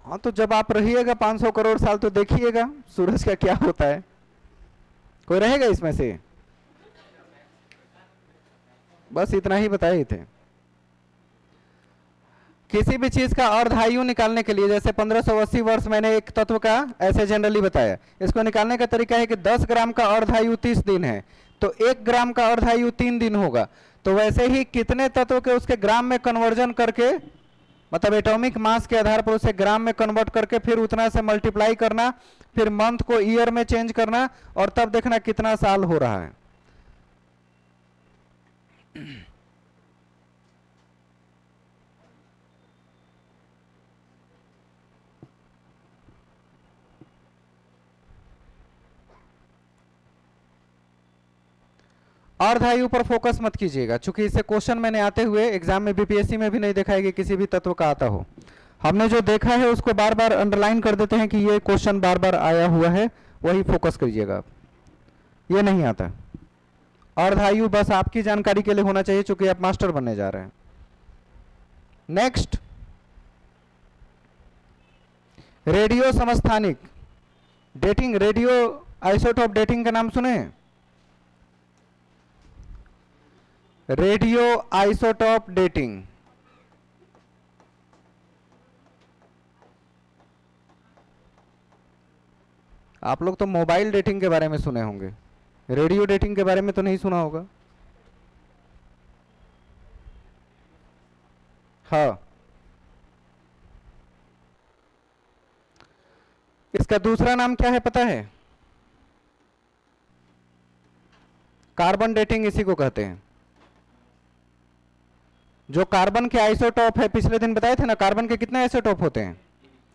हाँ, तो जब आप रहिएगा 500 करोड़ साल तो देखिएगा सूरज का क्या होता है। कोई रहेगा इसमें से? बस इतना ही बताए थे। किसी भी चीज का अर्धायु निकालने के लिए, जैसे 1580 वर्ष मैंने एक तत्व का ऐसे जनरली बताया, इसको निकालने का तरीका है कि 10 ग्राम का अर्धायु 30 दिन है, तो 1 ग्राम का अर्धायु 3 दिन होगा। तो वैसे ही कितने तत्व के उसके ग्राम में कन्वर्जन करके, मतलब एटॉमिक मास के आधार पर उसे ग्राम में कन्वर्ट करके फिर उतना से मल्टीप्लाई करना, फिर मंथ को ईयर में चेंज करना, और तब देखना कितना साल हो रहा है। अर्धायु पर फोकस मत कीजिएगा, क्योंकि इसे क्वेश्चन मैंने आते हुए एग्जाम में बीपीएससी में भी नहीं देखा है कि किसी भी तत्व का आता हो। हमने जो देखा है उसको बार बार अंडरलाइन कर देते हैं कि ये क्वेश्चन बार बार आया हुआ है, वही फोकस करिएगा आप। ये नहीं आता। अर्धायु बस आपकी जानकारी के लिए होना चाहिए, क्योंकि आप मास्टर बनने जा रहे हैं। नेक्स्ट, रेडियो समस्थानिक डेटिंग, रेडियो आइसोटोप डेटिंग का नाम सुने? रेडियो आइसोटोप डेटिंग, आप लोग तो मोबाइल डेटिंग के बारे में सुने होंगे, रेडियो डेटिंग के बारे में तो नहीं सुना होगा। हाँ, इसका दूसरा नाम क्या है पता है? कार्बन डेटिंग इसी को कहते हैं। जो कार्बन के आइसोटोप है, पिछले दिन बताए थे ना, कार्बन के कितने आइसोटोप होते हैं?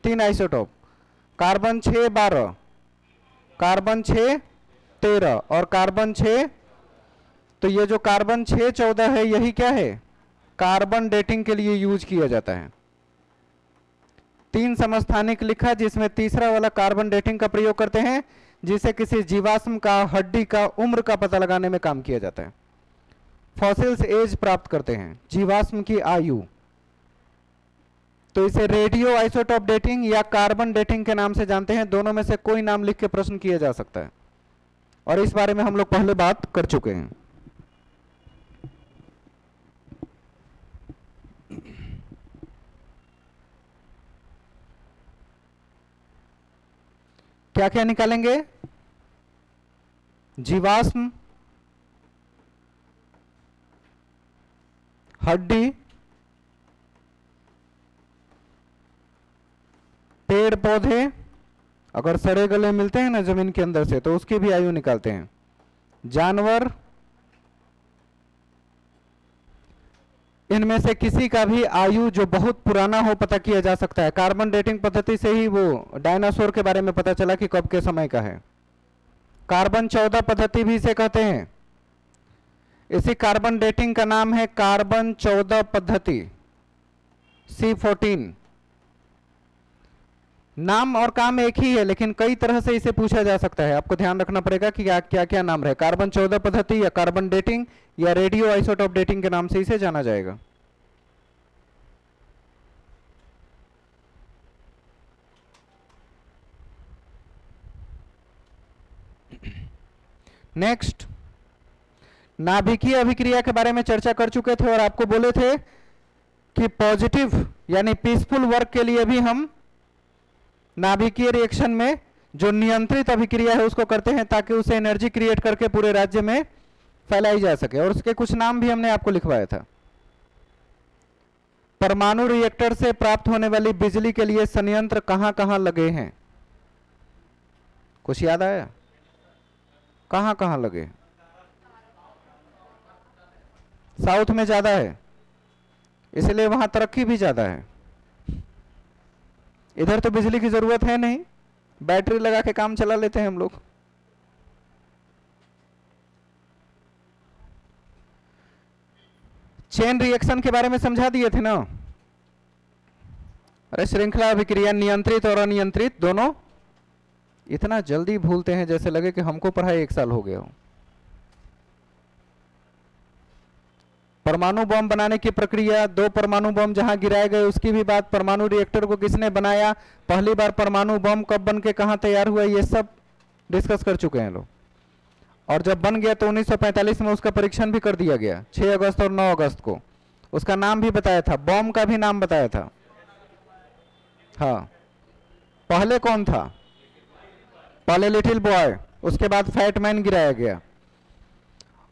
3 आइसोटोप, कार्बन 6 12, कार्बन 6 13 और कार्बन 6। तो ये जो कार्बन 6 14 है, यही क्या है? कार्बन डेटिंग के लिए यूज किया जाता है। 3 समस्थानिक लिखा, जिसमें तीसरा वाला कार्बन डेटिंग का प्रयोग करते हैं, जिसे किसी जीवाश्म का, हड्डी का उम्र का पता लगाने में काम किया जाता है। फॉसिल्स एज प्राप्त करते हैं, जीवाश्म की आयु। तो इसे रेडियो आइसोटोप डेटिंग या कार्बन डेटिंग के नाम से जानते हैं। दोनों में से कोई नाम लिख के प्रश्न किया जा सकता है, और इस बारे में हम लोग पहले बात कर चुके हैं। क्या क्या निकालेंगे? जीवाश्म, हड्डी, पेड़ पौधे, अगर सड़े गले मिलते हैं ना जमीन के अंदर से तो उसकी भी आयु निकालते हैं। जानवर, इनमें से किसी का भी आयु जो बहुत पुराना हो पता किया जा सकता है। कार्बन डेटिंग पद्धति से ही वो डायनासोर के बारे में पता चला कि कब के समय का है। कार्बन 14 पद्धति भी इसे कहते हैं। इसी कार्बन डेटिंग का नाम है कार्बन 14 पद्धति, C14। नाम और काम एक ही है, लेकिन कई तरह से इसे पूछा जा सकता है। आपको ध्यान रखना पड़ेगा कि क्या क्या नाम रहे। कार्बन 14 पद्धति या कार्बन डेटिंग या रेडियो आइसोटोप डेटिंग के नाम से इसे जाना जाएगा। नेक्स्ट, नाभिकीय अभिक्रिया के बारे में चर्चा कर चुके थे और आपको बोले थे कि पॉजिटिव यानी पीसफुल वर्क के लिए भी हम नाभिकीय रिएक्शन में जो नियंत्रित अभिक्रिया है उसको करते हैं, ताकि उसे एनर्जी क्रिएट करके पूरे राज्य में फैलाई जा सके। और उसके कुछ नाम भी हमने आपको लिखवाया था। परमाणु रिएक्टर से प्राप्त होने वाली बिजली के लिए संयंत्र कहां कहां लगे हैं? कुछ याद आया? कहां कहां लगे? साउथ में ज्यादा है, इसलिए वहां तरक्की भी ज्यादा है। इधर तो बिजली की जरूरत है नहीं, बैटरी लगा के काम चला लेते हैं हम लोग। चेन रिएक्शन के बारे में समझा दिए थे ना? अरे श्रृंखला अभिक्रिया नियंत्रित और अनियंत्रित दोनों। इतना जल्दी भूलते हैं जैसे लगे कि हमको पढ़ाई 1 साल हो गया हो। परमाणु बम बनाने की प्रक्रिया, 2 परमाणु बम जहां गिराए गए उसकी भी बात, परमाणु रिएक्टर को किसने बनाया, पहली बार परमाणु बम कब बन के कहां तैयार हुआ, ये सब डिस्कस कर चुके हैं लोग। और जब बन गया तो 1945 में उसका परीक्षण भी कर दिया गया, 6 अगस्त और 9 अगस्त को। उसका नाम भी बताया था, बॉम्ब का भी नाम बताया था। हाँ, पहले कौन था, पहले लिटिल बॉय, उसके बाद फैट मैन गिराया गया,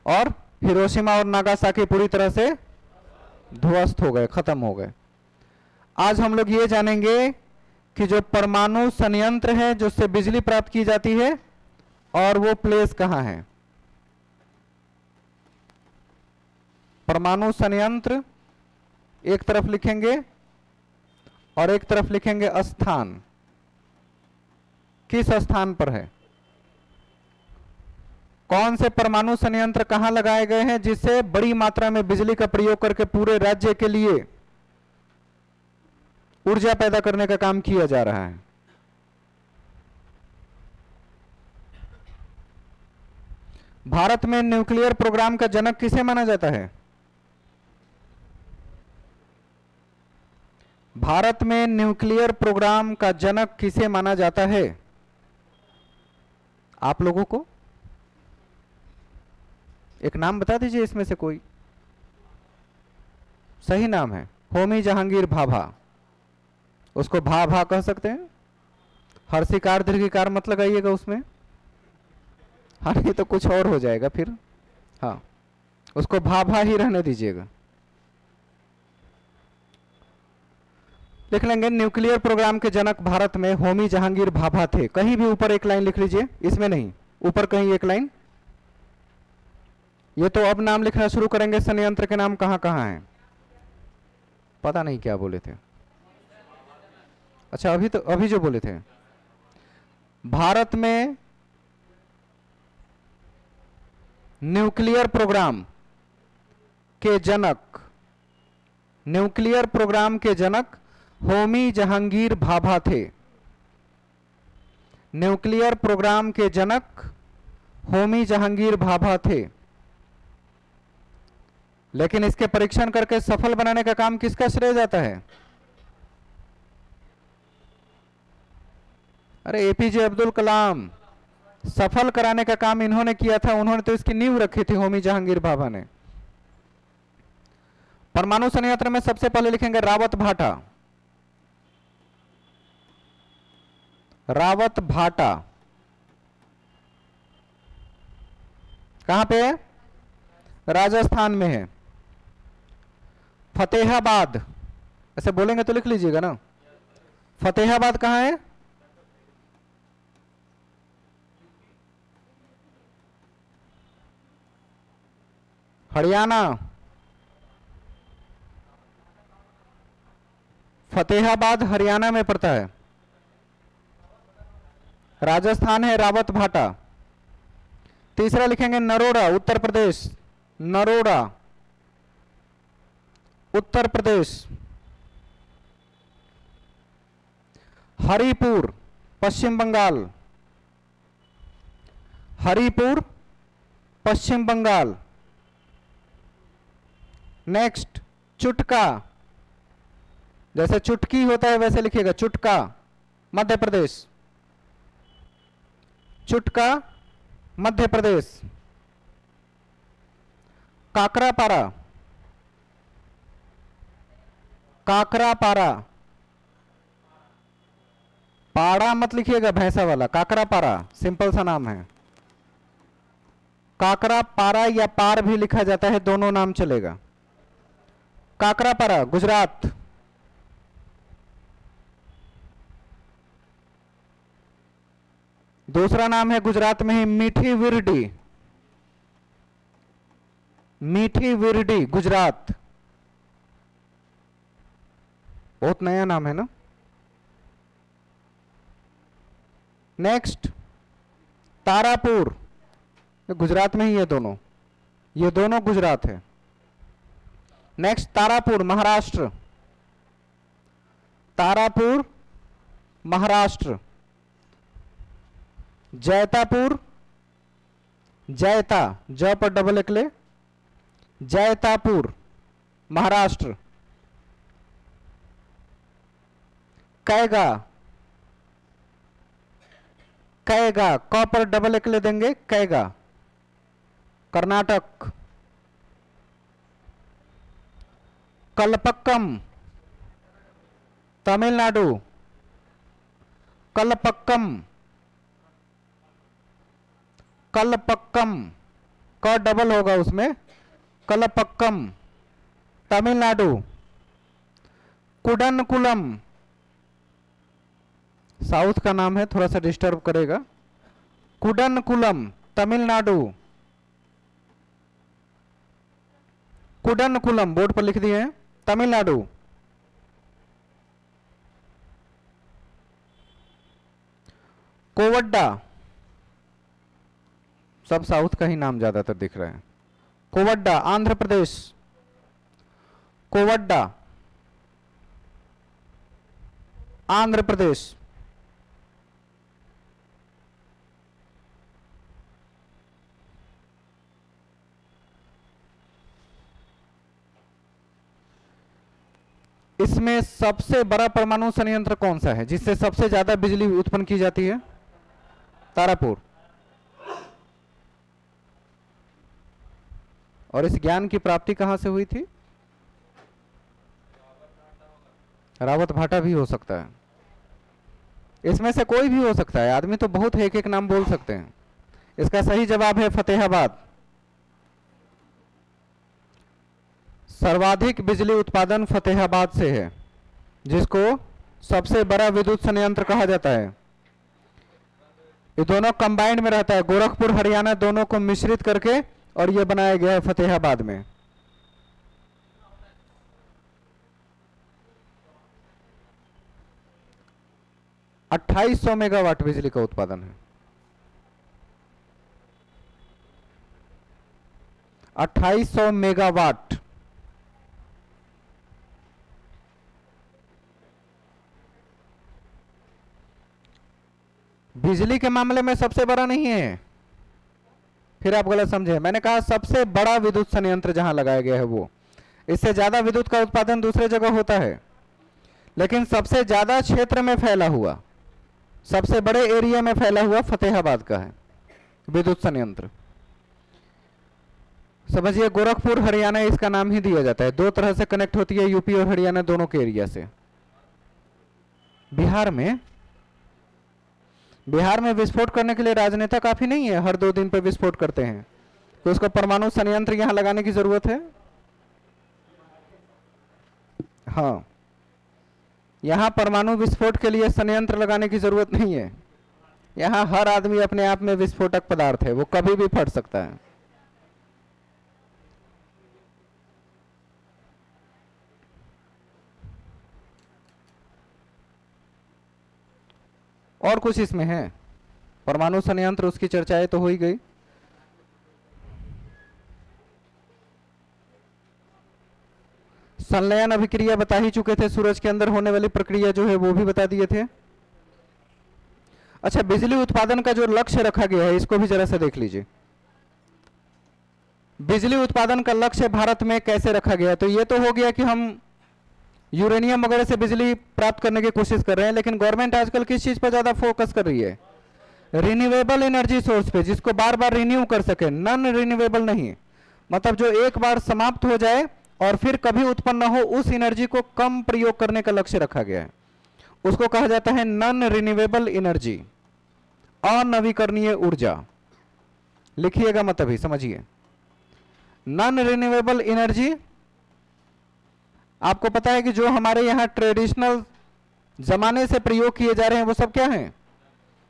और हिरोशिमा और नागासाकी पूरी तरह से ध्वस्त हो गए, खत्म हो गए। आज हम लोग ये जानेंगे कि जो परमाणु संयंत्र है जिससे बिजली प्राप्त की जाती है, और वो प्लेस कहां है। परमाणु संयंत्र एक तरफ लिखेंगे और एक तरफ लिखेंगे स्थान, किस स्थान पर है, कौन से परमाणु संयंत्र कहां लगाए गए हैं जिससे बड़ी मात्रा में बिजली का प्रयोग करके पूरे राज्य के लिए ऊर्जा पैदा करने का काम किया जा रहा है। भारत में न्यूक्लियर प्रोग्राम का जनक किसे माना जाता है, भारत में न्यूक्लियर प्रोग्राम का जनक किसे माना जाता है, आप लोगों को एक नाम बता दीजिए इसमें से कोई। सही नाम है होमी जहांगीर भाभा, उसको भाभा कह सकते हैं। हर्षिकार दीर्घिकार मत लगाइएगा उसमें, हाँ नहीं तो कुछ और हो जाएगा फिर। हाँ, उसको भाभा ही रहने दीजिएगा। लिख लेंगे न्यूक्लियर प्रोग्राम के जनक भारत में होमी जहांगीर भाभा थे। कहीं भी ऊपर एक लाइन लिख लीजिए, इसमें नहीं, ऊपर कहीं एक लाइन। ये तो अब नाम लिखना शुरू करेंगे, संयंत्र के नाम कहां कहां हैं, पता नहीं क्या बोले थे। अच्छा, अभी जो बोले थे, भारत में न्यूक्लियर प्रोग्राम के जनक, न्यूक्लियर प्रोग्राम के जनक होमी जहांगीर भाभा थे। न्यूक्लियर प्रोग्राम के जनक होमी जहांगीर भाभा थे। लेकिन इसके परीक्षण करके सफल बनाने का काम किसका श्रेय जाता है, अरे एपीजे अब्दुल कलाम। सफल कराने का काम इन्होंने किया था, उन्होंने तो इसकी नींव रखी थी, होमी जहांगीर भाभा ने। परमाणु संयंत्र में सबसे पहले लिखेंगे रावत भाटा, रावत भाटा कहां पे है, राजस्थान में है। फतेहाबाद, ऐसे बोलेंगे तो लिख लीजिएगा ना, फतेहाबाद कहां है, हरियाणा। फतेहाबाद हरियाणा में पड़ता है। राजस्थान है रावत भाटा। तीसरा लिखेंगे नरोड़ा, उत्तर प्रदेश, नरोड़ा उत्तर प्रदेश। हरिपुर पश्चिम बंगाल, हरिपुर पश्चिम बंगाल। नेक्स्ट चुटका, जैसे चुटकी होता है वैसे लिखिएगा, चुटका मध्य प्रदेश, चुटका मध्य प्रदेश। काकरापारा, काकरापारा, पाड़ा मत लिखिएगा भैंसा वाला, काकरापारा सिंपल सा नाम है। काकरापारा या पार भी लिखा जाता है, दोनों नाम चलेगा। काकरापारा गुजरात। दूसरा नाम है गुजरात में ही मीठी विरडी, मीठी विरडी गुजरात। बहुत नया नाम है ना। नेक्स्ट तारापुर, गुजरात में ही है दोनों, ये दोनों गुजरात है। नेक्स्ट तारापुर महाराष्ट्र, तारापुर महाराष्ट्र। जैतापुर, जैता ज पर डबल एक ले, जैतापुर महाराष्ट्र। कैगा, कैगा, क पर डबल एक ले देंगे, कैगा, कर्नाटक। कलपक्कम, तमिलनाडु। कलपक्कम, कलपक्कम, क डबल होगा उसमें, कलपक्कम, तमिलनाडु। कुडनकुलम, साउथ का नाम है, थोड़ा सा डिस्टर्ब करेगा। कुडनकुलम, तमिलनाडु। कुडनकुलम बोर्ड पर लिख दिए हैं, तमिलनाडु। कोवड्डा, सब साउथ का ही नाम ज्यादातर दिख रहा है। कोवड्डा, आंध्र प्रदेश। कोवड्डा, आंध्र प्रदेश। इसमें सबसे बड़ा परमाणु संयंत्र कौन सा है जिससे सबसे ज्यादा बिजली उत्पन्न की जाती है? तारापुर। और इस ज्ञान की प्राप्ति कहां से हुई थी? रावत भाटा भी हो सकता है, इसमें से कोई भी हो सकता है। आदमी तो बहुत है, एक एक नाम बोल सकते हैं। इसका सही जवाब है फतेहाबाद। सर्वाधिक बिजली उत्पादन फतेहाबाद से है, जिसको सबसे बड़ा विद्युत संयंत्र कहा जाता है। ये दोनों कंबाइंड में रहता है, गोरखपुर हरियाणा दोनों को मिश्रित करके, और ये बनाया गया है फतेहाबाद में। अट्ठाईस 2800 मेगावाट बिजली का उत्पादन है। 2800 मेगावाट। बिजली के मामले में सबसे बड़ा नहीं है, फिर आप गलत समझे। मैंने कहा सबसे बड़ा विद्युत संयंत्र जहां लगाया गया है वो। इससे ज्यादा विद्युत का उत्पादन दूसरे जगह होता है, लेकिन सबसे ज्यादा क्षेत्र में फैला हुआ, सबसे बड़े एरिया में फैला हुआ फतेहाबाद का है विद्युत संयंत्र। समझिए, गोरखपुर हरियाणा इसका नाम ही दिया जाता है। दो तरह से कनेक्ट होती है यूपी और हरियाणा दोनों के एरिया से। बिहार में विस्फोट करने के लिए राजनेता काफी नहीं है, हर 2 दिन पे विस्फोट करते हैं, तो उसको परमाणु संयंत्र यहां लगाने की जरूरत है। हाँ, यहां परमाणु विस्फोट के लिए संयंत्र लगाने की जरूरत नहीं है। यहां हर आदमी अपने आप में विस्फोटक पदार्थ है, वो कभी भी फट सकता है। और कुछ इसमें है? परमाणु संयंत्र, उसकी चर्चाएं तो हो ही गई। संलयन अभिक्रिया बता ही चुके थे, सूरज के अंदर होने वाली प्रक्रिया जो है वो भी बता दिए थे। अच्छा, बिजली उत्पादन का जो लक्ष्य रखा गया है इसको भी जरा सा देख लीजिए। बिजली उत्पादन का लक्ष्य भारत में कैसे रखा गया है? तो ये तो हो गया कि हम यूरेनियम वगैरह से बिजली प्राप्त करने की कोशिश कर रहे हैं, लेकिन गवर्नमेंट आजकल किस चीज पर ज्यादा फोकस कर रही है? रिन्यूएबल एनर्जी सोर्स पे, जिसको बार बार रिन्यू कर सके। नॉन रिन्यूएबल नहीं, मतलब जो एक बार समाप्त हो जाए और फिर कभी उत्पन्न न हो, उस एनर्जी को कम प्रयोग करने का लक्ष्य रखा गया है। उसको कहा जाता है नॉन रिन्यूएबल एनर्जी, अनवीकरणीय ऊर्जा। लिखिएगा मत अभी, समझिए। नॉन रिन्यूएबल एनर्जी, आपको पता है कि जो हमारे यहां ट्रेडिशनल जमाने से प्रयोग किए जा रहे हैं वो सब क्या है?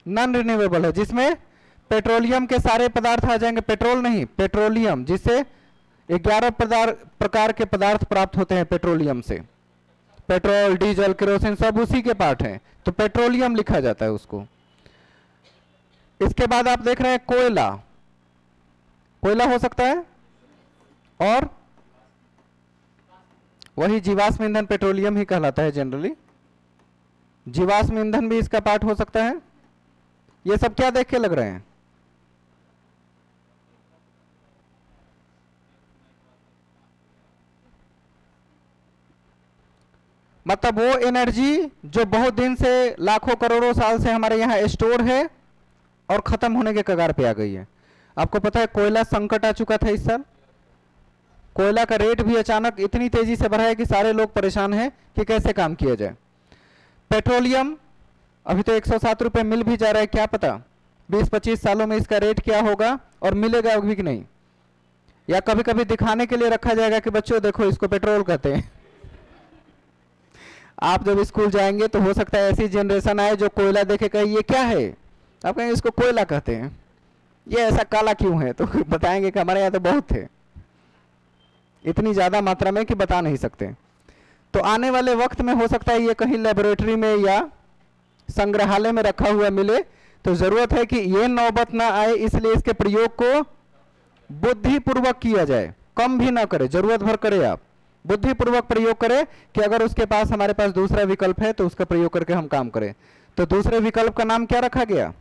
नॉन रिन्यूएबल है, जिसमें पेट्रोलियम के सारे पदार्थ आ जाएंगे। पेट्रोल नहीं, पेट्रोलियम, जिससे 11 प्रकार के पदार्थ प्राप्त होते हैं पेट्रोलियम से। पेट्रोल, डीजल, केरोसिन सब उसी के पार्ट हैं, तो पेट्रोलियम लिखा जाता है उसको। इसके बाद आप देख रहे हैं कोयला। कोयला हो सकता है, और वही जीवाश्म ईंधन पेट्रोलियम ही कहलाता है जनरली। जीवाश्म ईंधन भी इसका पार्ट हो सकता है। ये सब क्या देख के लग रहे हैं? मतलब वो एनर्जी जो बहुत दिन से, लाखों करोड़ों साल से हमारे यहाँ स्टोर है और खत्म होने के कगार पे आ गई है। आपको पता है कोयला संकट आ चुका था इस साल। कोयला का रेट भी अचानक इतनी तेजी से बढ़ा है कि सारे लोग परेशान हैं कि कैसे काम किया जाए। पेट्रोलियम अभी तो 107 रुपए मिल भी जा रहा है, क्या पता 20-25 सालों में इसका रेट क्या होगा और मिलेगा भी कि नहीं, या कभी कभी दिखाने के लिए रखा जाएगा कि बच्चों देखो इसको पेट्रोल कहते हैं। आप जब स्कूल जाएंगे तो हो सकता है ऐसी जनरेशन आए जो कोयला देखे कहे ये क्या है, आप कहेंगे इसको कोयला कहते हैं, ये ऐसा काला क्यों है, तो बताएंगे कि हमारे यहाँ तो बहुत थे, इतनी ज्यादा मात्रा में कि बता नहीं सकते। तो आने वाले वक्त में हो सकता है ये कहीं लेबोरेटरी में या संग्रहालय में रखा हुआ मिले, तो जरूरत है कि ये नौबत ना आए, इसलिए इसके प्रयोग को बुद्धिपूर्वक किया जाए, कम भी ना करे, जरूरत भर करे, आप बुद्धिपूर्वक प्रयोग करें कि अगर उसके पास हमारे पास दूसरा विकल्प है तो उसका प्रयोग करके हम काम करें। तो दूसरे विकल्प का नाम क्या रखा गया?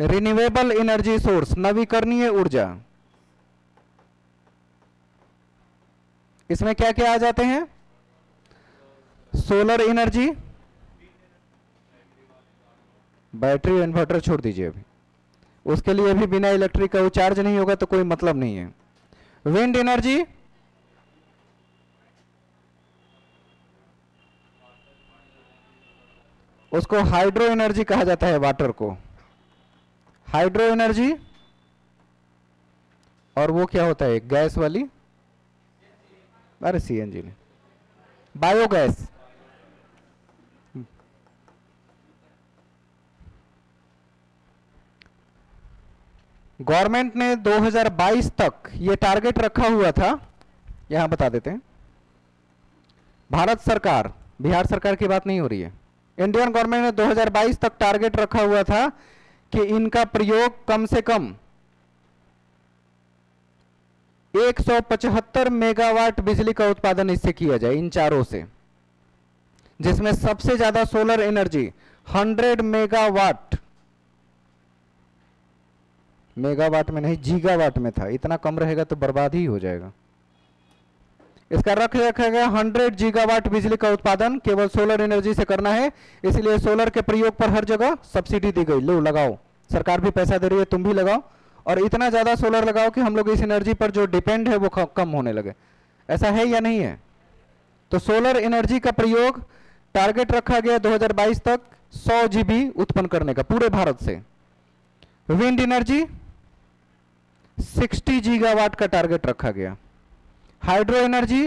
रिन्यूएबल एनर्जी सोर्स, नवीकरणीय ऊर्जा। इसमें क्या क्या आ जाते हैं? सोलर एनर्जी, बैटरी इन्वर्टर छोड़ दीजिए अभी, उसके लिए भी बिना इलेक्ट्रिक का चार्ज नहीं होगा तो कोई मतलब नहीं है। विंड एनर्जी, उसको हाइड्रो एनर्जी कहा जाता है, वाटर को हाइड्रो एनर्जी। और वो क्या होता है गैस वाली, अरे सीएनजी नहीं, बायोगैस। गवर्नमेंट ने 2022 तक ये टारगेट रखा हुआ था, यहां बता देते हैं। भारत सरकार, बिहार सरकार की बात नहीं हो रही है, इंडियन गवर्नमेंट ने 2022 तक टारगेट रखा हुआ था कि इनका प्रयोग कम से कम 175 मेगावाट बिजली का उत्पादन इससे किया जाए, इन चारों से, जिसमें सबसे ज्यादा सोलर एनर्जी 100 मेगावाट, मेगावाट में नहीं जीगावाट में था, इतना कम रहेगा तो बर्बाद ही हो जाएगा। इसका रखा गया 100 गीगावाट बिजली का उत्पादन केवल सोलर एनर्जी से करना है, इसलिए सोलर के प्रयोग पर हर जगह सब्सिडी दी गई, लो लगाओ, सरकार भी पैसा दे रही है, तुम भी लगाओ, और इतना ज्यादा सोलर लगाओ कि हम लोग इस एनर्जी पर जो डिपेंड है वो कम होने लगे। ऐसा है या नहीं है? तो सोलर एनर्जी का प्रयोग टारगेट रखा गया 2022 तक 100 जीबी उत्पन्न करने का पूरे भारत से। विंड एनर्जी 60 गीगावाट का टारगेट रखा गया। हाइड्रो एनर्जी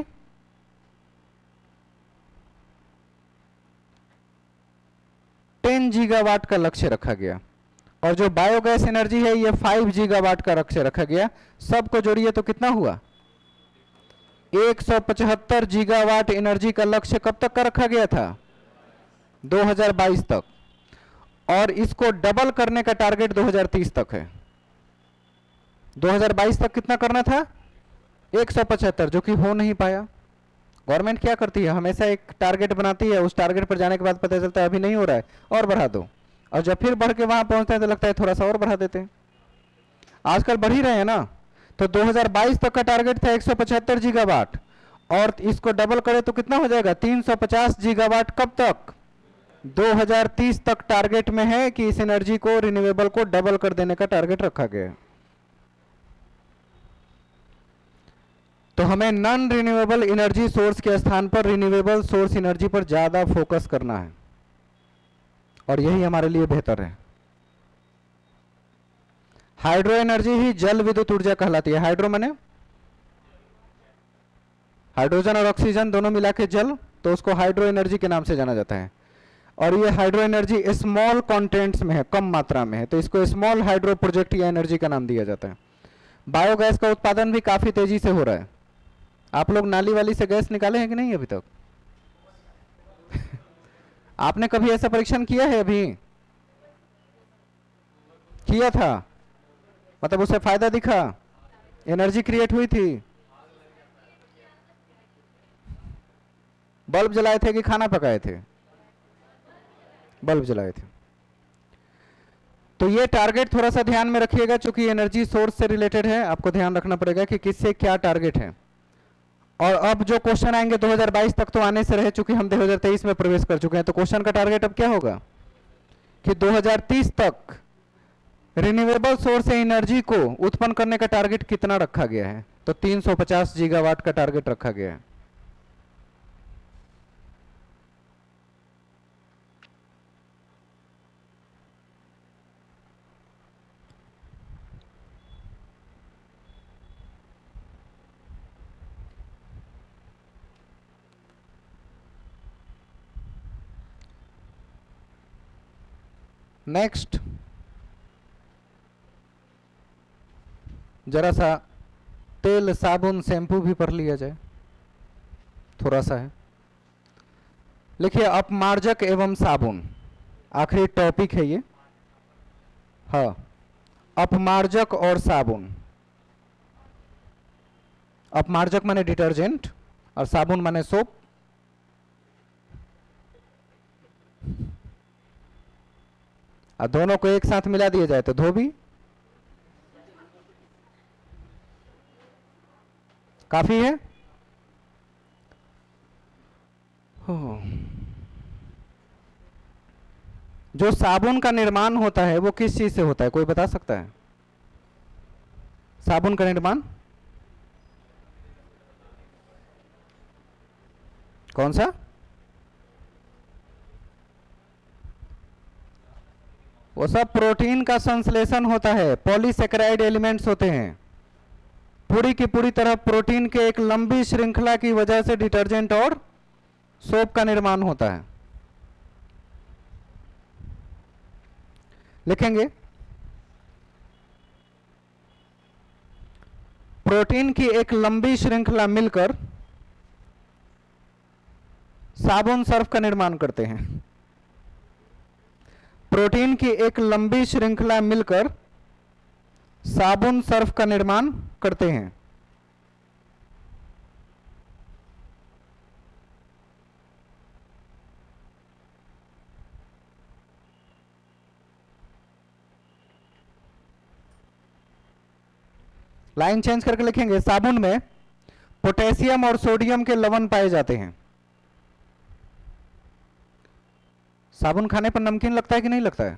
10 गीगावाट का लक्ष्य रखा गया, और जो बायोगैस एनर्जी है ये 5 गीगावाट का लक्ष्य रखा गया। सबको जोड़िए तो कितना हुआ? 175 गीगावाट एनर्जी का लक्ष्य कब तक का रखा गया था? 2022 तक, और इसको डबल करने का टारगेट 2030 तक है। 2022 तक कितना करना था? 175, जो कि हो नहीं पाया। गवर्नमेंट क्या करती है, हमेशा एक टारगेट बनाती है, उस टारगेट पर जाने के बाद पता चलता है अभी नहीं हो रहा है, और बढ़ा दो, और जब फिर बढ़ के वहां पहुंचते हैं तो लगता है थोड़ा सा और बढ़ा देते हैं। आजकल बढ़ ही रहे हैं ना। तो 2022 तक का टारगेट था 175 गीगावाट, और इसको डबल करें तो कितना हो जाएगा? 350 गीगावाट। कब तक? 2030 तक टारगेट में है कि इस एनर्जी को, रिन्यूएबल को डबल कर देने का टारगेट रखा गया है। तो हमें नॉन रिन्यूएबल एनर्जी सोर्स के स्थान पर रिन्यूएबल सोर्स एनर्जी पर ज्यादा फोकस करना है, और यही हमारे लिए बेहतर है। हाइड्रो एनर्जी ही जल विद्युत ऊर्जा कहलाती है। हाइड्रो माने हाइड्रोजन और ऑक्सीजन दोनों मिला के जल, तो उसको हाइड्रो एनर्जी के नाम से जाना जाता है। और ये हाइड्रो एनर्जी स्मॉल कंटेंट्स में है, कम मात्रा में है, तो इसको स्मॉल हाइड्रो प्रोजेक्ट या एनर्जी का नाम दिया जाता है। बायोगैस का उत्पादन भी काफी तेजी से हो रहा है। आप लोग नाली वाली से गैस निकाले हैं कि नहीं अभी तक? आपने कभी ऐसा परीक्षण किया है? अभी किया था, मतलब उससे फायदा दिखा, एनर्जी क्रिएट हुई थी? बल्ब जलाए थे कि खाना पकाए थे? बल्ब जलाए थे। तो ये टारगेट थोड़ा सा ध्यान में रखिएगा, चूंकि एनर्जी सोर्स से रिलेटेड है, आपको ध्यान रखना पड़ेगा कि किससे क्या टारगेट है। और अब जो क्वेश्चन आएंगे 2022 तक तो आने से रह चुके, हम 2023 में प्रवेश कर चुके हैं, तो क्वेश्चन का टारगेट अब क्या होगा कि 2030 तक रिन्यूएबल सोर्स से एनर्जी को उत्पन्न करने का टारगेट कितना रखा गया है, तो 350 गीगावाट का टारगेट रखा गया है। नेक्स्ट जरा सा तेल साबुन शैम्पू भी पढ़ लिया जाए, थोड़ा सा है। लिखिए अपमार्जक एवं साबुन, आखिरी टॉपिक है ये। हाँ, अपमार्जक और साबुन। अपमार्जक माने डिटर्जेंट और साबुन माने सोप। और दोनों को एक साथ मिला दिया जाए तो धोबी। काफी है। जो साबुन का निर्माण होता है वो किस चीज से होता है, कोई बता सकता है? साबुन का निर्माण कौन सा? वो सब प्रोटीन का संश्लेषण होता है, पॉलीसेकेराइड एलिमेंट्स होते हैं। पूरी की पूरी तरह प्रोटीन के एक लंबी श्रृंखला की वजह से डिटर्जेंट और सोप का निर्माण होता है। लिखेंगे प्रोटीन की एक लंबी श्रृंखला मिलकर साबुन सर्फ का निर्माण करते हैं। प्रोटीन की एक लंबी श्रृंखला मिलकर साबुन सर्फ का निर्माण करते हैं। लाइन चेंज करके लिखेंगे साबुन में पोटेशियम और सोडियम के लवण पाए जाते हैं। साबुन खाने पर नमकीन लगता है कि नहीं लगता है?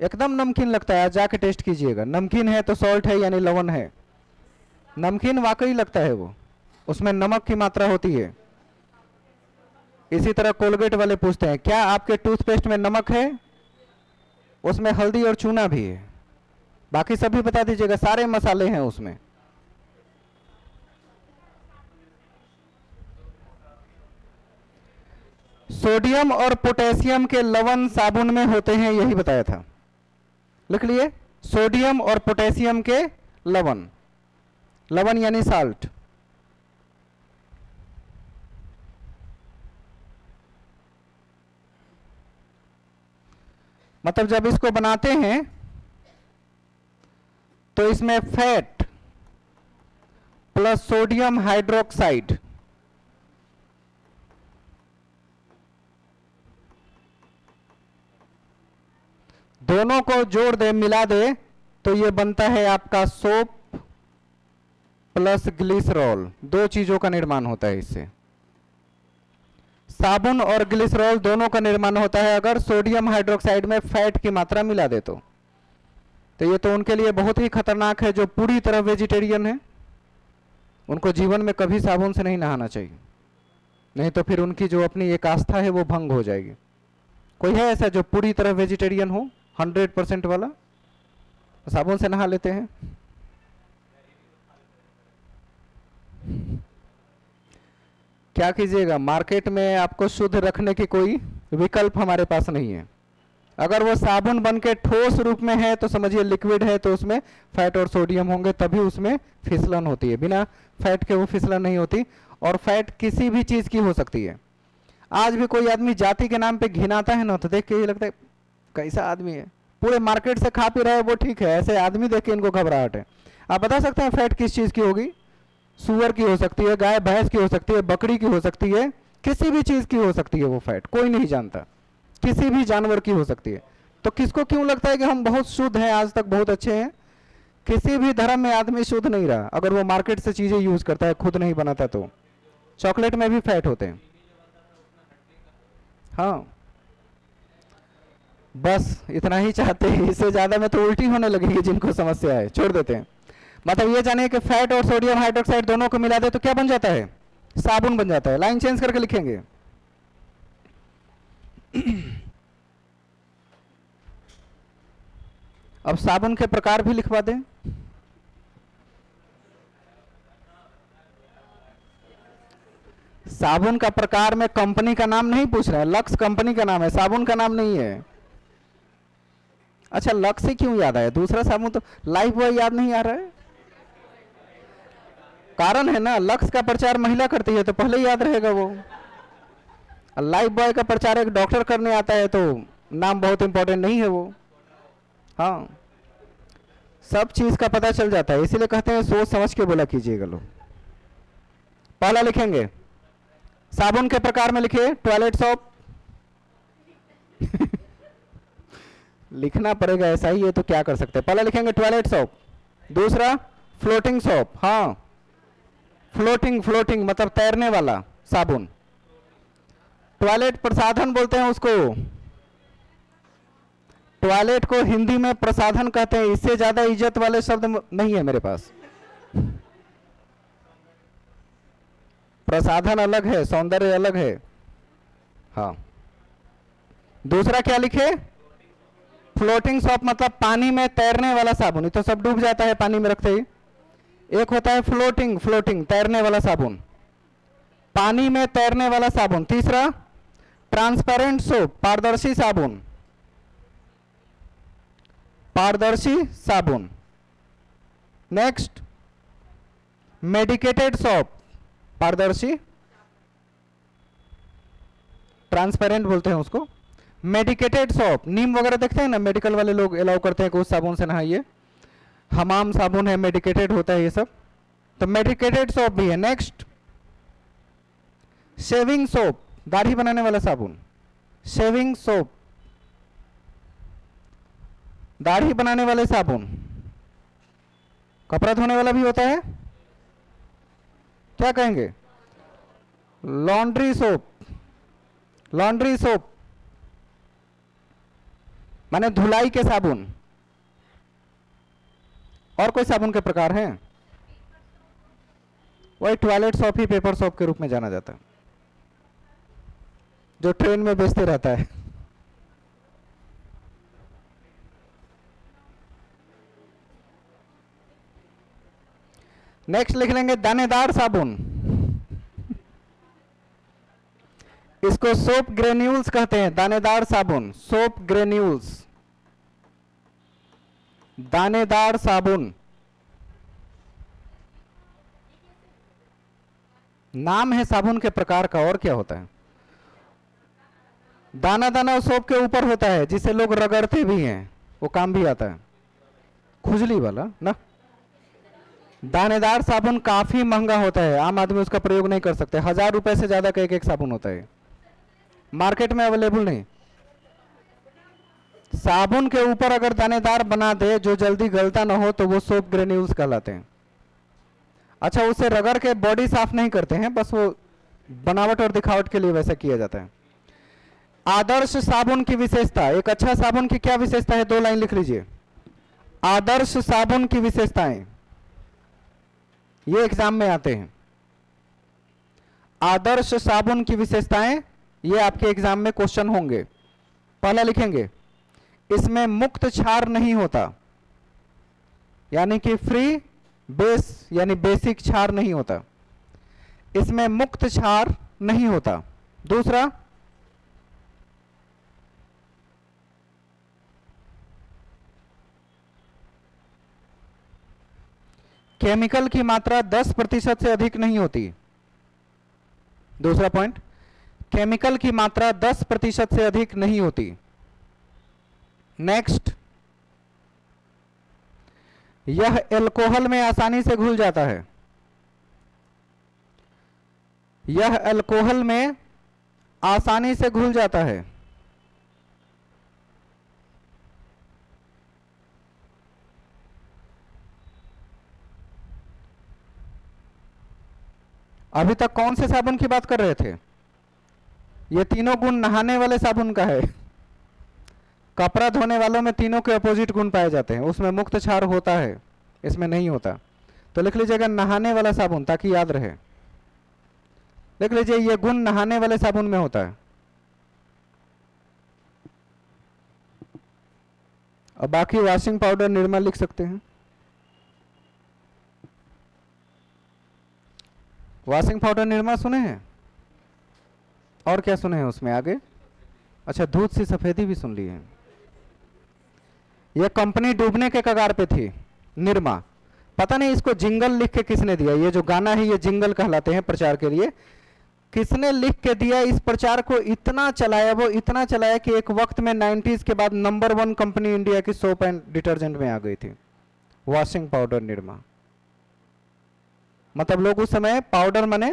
एकदम नमकीन लगता है, आज जाके टेस्ट कीजिएगा। नमकीन है तो सॉल्ट है यानी लवण है। नमकीन वाकई लगता है, वो उसमें नमक की मात्रा होती है। इसी तरह कोलगेट वाले पूछते हैं क्या आपके टूथपेस्ट में नमक है? उसमें हल्दी और चूना भी है। बाकी सब भी बता दीजिएगा, सारे मसाले हैं उसमें। सोडियम और पोटेशियम के लवण साबुन में होते हैं, यही बताया था। लिख लिए सोडियम और पोटेशियम के लवण। लवण यानी साल्ट। मतलब जब इसको बनाते हैं तो इसमें फैट प्लस सोडियम हाइड्रोक्साइड दोनों को जोड़ दे, मिला दे, तो ये बनता है आपका सोप प्लस ग्लिसरॉल। दो चीजों का निर्माण होता है इससे। साबुन और ग्लिसरॉल दोनों का निर्माण होता है अगर सोडियम हाइड्रोक्साइड में फैट की मात्रा मिला दे तो ये तो उनके लिए बहुत ही खतरनाक है जो पूरी तरह वेजिटेरियन है। उनको जीवन में कभी साबुन से नहीं नहाना चाहिए, नहीं तो फिर उनकी जो अपनी एक आस्था है वो भंग हो जाएगी। कोई है ऐसा जो पूरी तरह वेजिटेरियन हो, 100% वाला, साबुन से नहा लेते हैं? क्या कीजिएगा, मार्केट में आपको शुद्ध रखने की कोई विकल्प हमारे पास नहीं है। अगर वो साबुन बन के ठोस रूप में है तो समझिए लिक्विड है, तो उसमें फैट और सोडियम होंगे, तभी उसमें फिसलन होती है। बिना फैट के वो फिसलन नहीं होती। और फैट किसी भी चीज की हो सकती है। आज भी कोई आदमी जाति के नाम पे घिनाता है ना, तो देख के ये लगता है कैसा आदमी है, पूरे मार्केट से खा पी रहा है वो ठीक है, ऐसे आदमी देख के इनको घबराहट है। आप बता सकते हैं फैट किस चीज की होगी? सुअर की हो सकती है, गाय भैंस की हो सकती है, बकरी की हो सकती है, किसी भी चीज की हो सकती है वो फैट, कोई नहीं जानता। किसी भी जानवर की हो सकती है। तो किसको क्यों लगता है कि हम बहुत शुद्ध हैं, आज तक बहुत अच्छे हैं? किसी भी धर्म में आदमी शुद्ध नहीं रहा अगर वो मार्केट से चीजें यूज करता है, खुद नहीं बनाता। तो चॉकलेट में भी फैट होते हैं। हाँ, बस इतना ही चाहते हैं, इससे ज्यादा में तो उल्टी होने लगेगी जिनको समस्या है, छोड़ देते हैं। मतलब ये जानिए कि फैट और सोडियम हाइड्रोक्साइड दोनों को मिला दे तो क्या बन जाता है? साबुन बन जाता है। लाइन चेंज करके लिखेंगे। अब साबुन के प्रकार भी लिखवा दें। साबुन का प्रकार में कंपनी का नाम नहीं पूछ रहे हैं, लक्स कंपनी का नाम है, साबुन का नाम नहीं है। अच्छा, लक्स से क्यों याद आया? दूसरा साबुन तो लाइफ बॉय याद नहीं आ रहा है। कारण है ना, लक्स का प्रचार महिला करती है तो पहले ही याद रहेगा वो। लाइफ बॉय का प्रचार एक डॉक्टर करने आता है तो नाम बहुत इंपॉर्टेंट नहीं है वो। हाँ, सब चीज का पता चल जाता है, इसीलिए कहते हैं सोच समझ के बोला कीजिएगा लोग। पहला लिखेंगे साबुन के प्रकार में लिखिए टॉयलेट सॉप। लिखना पड़ेगा, ऐसा ही है तो क्या कर सकते हैं। पहला लिखेंगे टॉयलेट सॉप। दूसरा फ्लोटिंग सॉप। हाँ, फ्लोटिंग, फ्लोटिंग मतलब तैरने वाला साबुन। टॉयलेट प्रसाधन बोलते हैं उसको। टॉयलेट को हिंदी में प्रसाधन कहते हैं, इससे ज्यादा इज्जत वाले शब्द नहीं है मेरे पास। प्रसाधन अलग है, सौंदर्य अलग है। हाँ, दूसरा क्या लिखे? फ्लोटिंग सॉप मतलब पानी में तैरने वाला साबुन। ये तो सब डूब जाता है पानी में रखते ही। एक होता है फ्लोटिंग, फ्लोटिंग तैरने वाला साबुन, पानी में तैरने वाला साबुन। तीसरा ट्रांसपेरेंट सोप, पारदर्शी साबुन, पारदर्शी साबुन। नेक्स्ट मेडिकेटेड सॉप, पारदर्शी, ट्रांसपेरेंट बोलते हैं उसको। मेडिकेटेड सॉप, नीम वगैरह देखते हैं ना, मेडिकल वाले लोग अलाउ करते हैं कि उस साबुन से नहाइए। हमाम साबुन है, मेडिकेटेड होता है ये सब, तो मेडिकेटेड सॉप भी है। नेक्स्ट शेविंग सोप, दाढ़ी बनाने वाला साबुन, शेविंग सोप, दाढ़ी बनाने वाले साबुन। कपड़ा धोने वाला भी होता है, क्या कहेंगे? लॉन्ड्री सोप, लॉन्ड्री सोप माने धुलाई के साबुन। और कोई साबुन के प्रकार हैं? वही टॉयलेट सॉप ही पेपर सॉप के रूप में जाना जाता है, जो ट्रेन में बेचते रहता है। नेक्स्ट लिख लेंगे दानेदार साबुन। इसको सोप ग्रेन्यूल्स कहते हैं, दानेदार साबुन, सोप ग्रेन्यूल्स, दानेदार साबुन। नाम है साबुन के प्रकार का, और क्या होता है? दाना दाना सोप के ऊपर होता है जिसे लोग रगड़ते भी हैं, वो काम भी आता है, खुजली वाला ना। दानेदार साबुन काफी महंगा होता है, आम आदमी उसका प्रयोग नहीं कर सकते। 1000 रुपए से ज्यादा का एक एक साबुन होता है, मार्केट में अवेलेबल नहीं। साबुन के ऊपर अगर दानेदार बना दे जो जल्दी गलता ना हो तो वो सोप ग्रेन्यूल्स कहलाते हैं। अच्छा, उसे रगड़ के बॉडी साफ नहीं करते हैं, बस वो बनावट और दिखावट के लिए वैसा किया जाता है। आदर्श साबुन की विशेषता, एक अच्छा साबुन की क्या विशेषता है? 2 लाइन लिख लीजिए। आदर्श साबुन की विशेषताएं, ये एग्जाम में आते हैं। आदर्श साबुन की विशेषताएं, ये आपके एग्जाम में क्वेश्चन होंगे। पहला लिखेंगे इसमें मुक्त क्षार नहीं होता, यानी कि फ्री बेस यानी बेसिक क्षार नहीं होता, इसमें मुक्त क्षार नहीं होता। दूसरा केमिकल की मात्रा 10% से अधिक नहीं होती। दूसरा पॉइंट, केमिकल की मात्रा 10% से अधिक नहीं होती। नेक्स्ट, यह अल्कोहल में आसानी से घुल जाता है, यह अल्कोहल में आसानी से घुल जाता है। अभी तक कौन से साबुन की बात कर रहे थे? ये तीनों गुण नहाने वाले साबुन का है। कपड़ा धोने वालों में तीनों के अपोजिट गुण पाए जाते हैं, उसमें मुक्त क्षार होता है, इसमें नहीं होता। तो लिख लीजिएगा नहाने वाला साबुन, ताकि याद रहे। लिख लीजिए ये गुण नहाने वाले साबुन में होता है। और बाकी वॉशिंग पाउडर निर्मा लिख सकते हैं। वॉशिंग पाउडर निर्मा सुने हैं? और क्या सुने हैं उसमें आगे? अच्छा, दूध सी सफेदी भी सुन ली है। ये कंपनी डूबने के कगार पे थी, निर्मा। पता नहीं इसको जिंगल लिख के किसने दिया, ये जो गाना है ये जिंगल कहलाते हैं प्रचार के लिए। किसने लिख के दिया इस प्रचार को? इतना चलाया वो, इतना चलाया कि एक वक्त में 90s के बाद नंबर 1 कंपनी इंडिया की सोप एंड डिटर्जेंट में आ गई थी, वॉशिंग पाउडर निर्मा। मतलब लोग उस समय पाउडर माने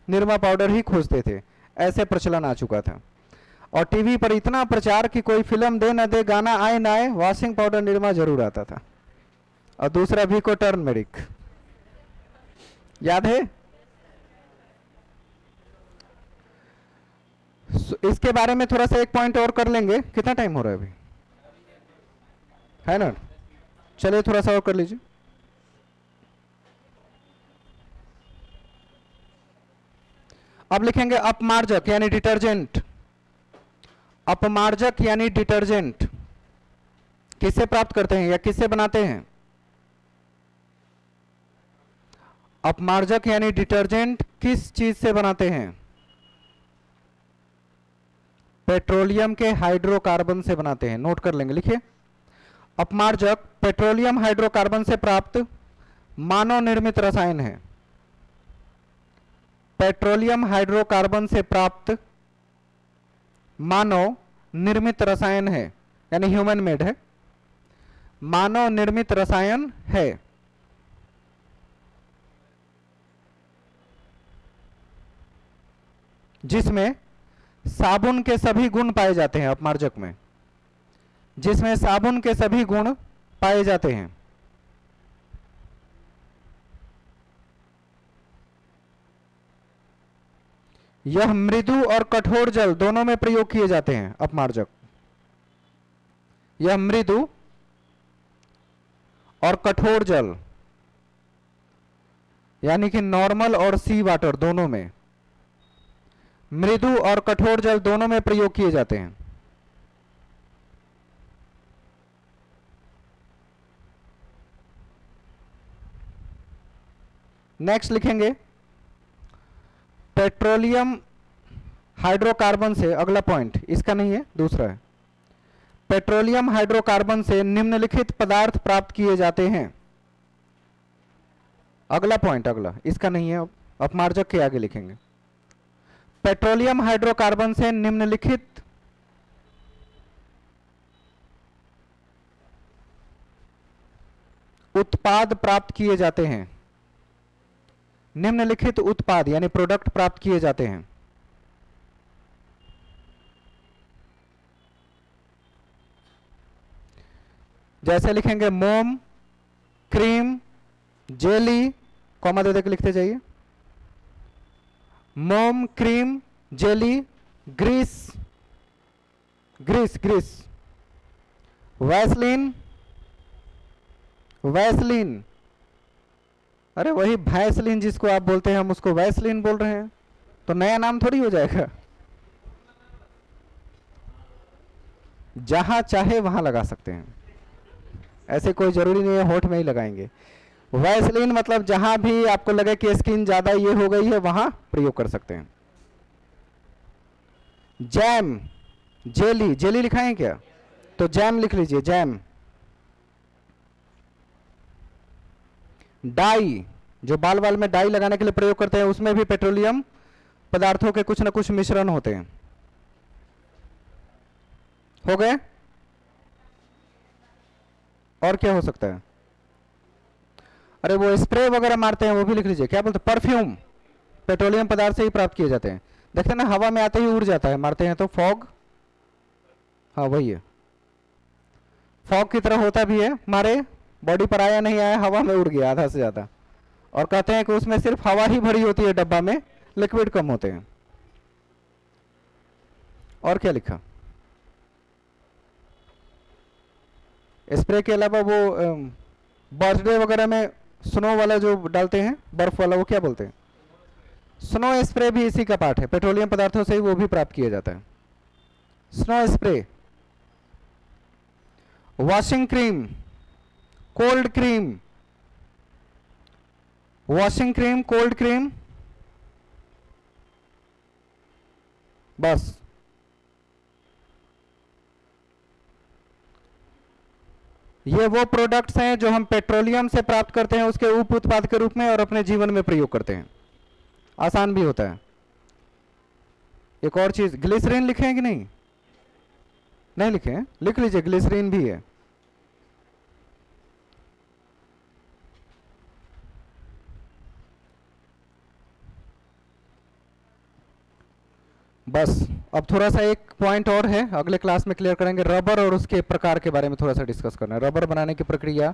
निर्मा पाउडर ही खोजते थे, ऐसे प्रचलन आ चुका था। और टीवी पर इतना प्रचार कि कोई फिल्म दे ना दे, गाना आए ना आए, वॉशिंग पाउडर निर्मा जरूर आता था। और दूसरा विको टर्मरिक, याद है? इसके बारे में थोड़ा सा एक पॉइंट और कर लेंगे। कितना टाइम हो रहा है अभी? है ना? चलिए थोड़ा सा और कर लीजिए। अब लिखेंगे अपमार्जक यानी डिटर्जेंट। अपमार्जक यानी डिटर्जेंट किससे प्राप्त करते हैं या किससे बनाते हैं? अपमार्जक यानी डिटर्जेंट किस चीज से बनाते हैं? पेट्रोलियम के हाइड्रोकार्बन से बनाते हैं। नोट कर लेंगे, लिखिए। अपमार्जक पेट्रोलियम हाइड्रोकार्बन से प्राप्त मानव निर्मित रसायन है। पेट्रोलियम हाइड्रोकार्बन से प्राप्त मानव निर्मित रसायन है, यानी ह्यूमन मेड है, मानव निर्मित रसायन है। जिसमें साबुन के सभी गुण पाए जाते हैं। अपमार्जक में जिसमें साबुन के सभी गुण पाए जाते हैं। यह मृदु और कठोर जल दोनों में प्रयोग किए जाते हैं। अपमार्जक यह मृदु और कठोर जल यानी कि नॉर्मल और सी वाटर दोनों में, मृदु और कठोर जल दोनों में प्रयोग किए जाते हैं। नेक्स्ट लिखेंगे पेट्रोलियम हाइड्रोकार्बन से, अगला पॉइंट इसका नहीं है, दूसरा है। पेट्रोलियम हाइड्रोकार्बन से निम्नलिखित पदार्थ प्राप्त किए जाते हैं। अगला पॉइंट, अगला इसका नहीं है, अपमार्जक के आगे लिखेंगे। पेट्रोलियम हाइड्रोकार्बन से निम्नलिखित उत्पाद प्राप्त किए जाते हैं। निम्नलिखित उत्पाद यानी प्रोडक्ट प्राप्त किए जाते हैं। जैसे लिखेंगे मोम, क्रीम, जेली, कॉमा दे के लिखते जाइए। मोम, cream, jelly, grease, grease grease, Vaseline, Vaseline, अरे वही भैसलीन जिसको आप बोलते हैं, हम उसको वैसलीन बोल रहे हैं, तो नया नाम थोड़ी हो जाएगा। जहां चाहे वहां लगा सकते हैं, ऐसे कोई जरूरी नहीं है होठ में ही लगाएंगे। वैसलीन मतलब जहां भी आपको लगे कि स्किन ज्यादा ये हो गई है वहां प्रयोग कर सकते हैं। जैम, जेली, जेली लिखा है क्या? तो जैम लिख लीजिए, जैम। डाई, जो बाल बाल में डाई लगाने के लिए प्रयोग करते हैं, उसमें भी पेट्रोलियम पदार्थों के कुछ ना कुछ मिश्रण होते हैं। हो गए? और क्या हो सकता है? अरे वो स्प्रे वगैरह मारते हैं वो भी लिख लीजिए। क्या बोलते हैं? परफ्यूम पेट्रोलियम पदार्थ से ही प्राप्त किए जाते हैं। देखते ना हवा में आते ही उड़ जाता है, मारते हैं तो फॉग, हाँ वही है, फॉग की तरह होता भी है, मारे बॉडी पर आया नहीं आया, हवा में उड़ गया आधा से ज्यादा, और कहते हैं कि उसमें सिर्फ हवा ही भरी होती है डब्बा में, लिक्विड कम होते हैं। और क्या लिखा? स्प्रे के अलावा वो बर्थडे वगैरह में स्नो वाला जो डालते हैं, बर्फ वाला, वो क्या बोलते हैं? स्नो स्प्रे भी इसी का पार्ट है, पेट्रोलियम पदार्थों से ही वो भी प्राप्त किया जाता है। Snow spray, washing cream, cold cream, washing cream, cold cream, बस। ये वो प्रोडक्ट्स हैं जो हम पेट्रोलियम से प्राप्त करते हैं उसके उप उत्पाद के रूप में और अपने जीवन में प्रयोग करते हैं। आसान भी होता है। एक और चीज, ग्लिसरीन लिखे हैं कि नहीं? नहीं लिखे हैं? लिख लीजिए, ग्लिसरीन भी है। बस अब थोड़ा सा एक पॉइंट और है, अगले क्लास में क्लियर करेंगे। रबर और उसके प्रकार के बारे में थोड़ा सा डिस्कस करना है। रबर बनाने की प्रक्रिया,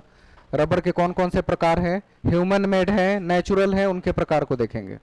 रबर के कौन कौन से प्रकार हैं, ह्यूमन मेड है, नेचुरल है, उनके प्रकार को देखेंगे।